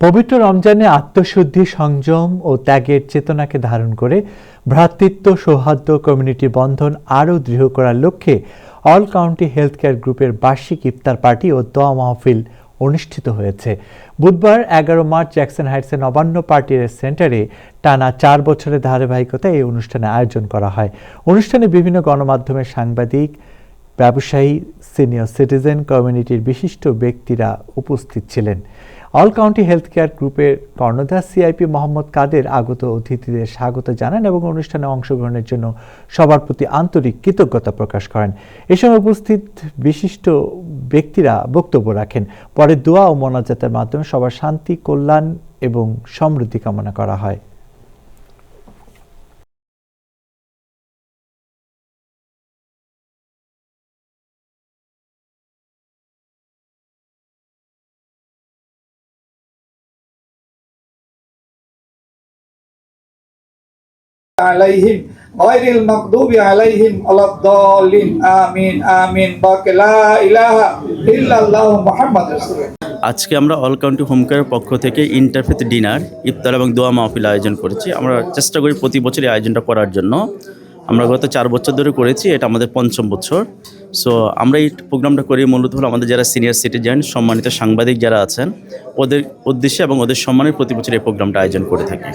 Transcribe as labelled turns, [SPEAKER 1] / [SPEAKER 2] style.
[SPEAKER 1] পবিত্র রমজানে আত্মশুদ্ধি, সংযম ও ত্যাগের চেতনাকে ধারণ করে ভ্রাতৃত্ব, সৌহার্দ্য, কমিউনিটি বন্ধন আরও দৃঢ় করার লক্ষ্যে অল কাউন্টি হেলথ কেয়ার গ্রুপের বার্ষিক ইফতার পার্টি ও দোয়া মাহফিল অনুষ্ঠিত হয়েছে। বুধবার 11 মার্চ জ্যাকসন হাইটসের নবান্ন পার্টির সেন্টারে টানা 4 বছরের ধারাবাহিকতায় এই অনুষ্ঠানে আয়োজন করা হয়। অনুষ্ঠানে বিভিন্ন গণমাধ্যমের সাংবাদিক, ব্যবসায়ী, সিনিয়র সিটিজেন, কমিউনিটির বিশিষ্ট ব্যক্তিরা উপস্থিত ছিলেন। অল কাউন্টি হেলথ কেয়ার গ্রুপের কর্ণধার সিআইপি মোহাম্মদ কাদের আগত অতিথিদের স্বাগত জানান এবং অনুষ্ঠানে অংশগ্রহণের জন্য সবার প্রতি আন্তরিক কৃতজ্ঞতা প্রকাশ করেন। এ সময় উপস্থিত বিশিষ্ট ব্যক্তিরা বক্তব্য রাখেন। পরে দোয়া ও মোনাজাতের মাধ্যমে সবার শান্তি, কল্যাণ এবং সমৃদ্ধি কামনা করা হয়।
[SPEAKER 2] عليهم غير المغضوب عليهم ولا الضالين آمين آمين بارك لا إله إلا الله محمد رسول الله।
[SPEAKER 3] আজকে আমরা অল কাউন্টি হোম কেয়ারের পক্ষ থেকে ইন্টারফেথ ডিনার, ইফতার এবং দোয়া মাহফিল আয়োজন করেছি। আমরা চেষ্টা করি প্রতি বছর এই আয়োজনটা করার জন্য। আমরা গত 4 বছর ধরে করেছি, এটা আমাদের 5ম বছর। সো আমরা এই প্রোগ্রামটা করি মূলত হলো আমাদের যারা সিনিয়র সিটিজেন, সম্মানিত সাংবাদিক যারা আছেন, ওদের উদ্দেশ্যে এবং ওদের সম্মানের প্রতি বছর এই প্রোগ্রামটা আয়োজন করে থাকি।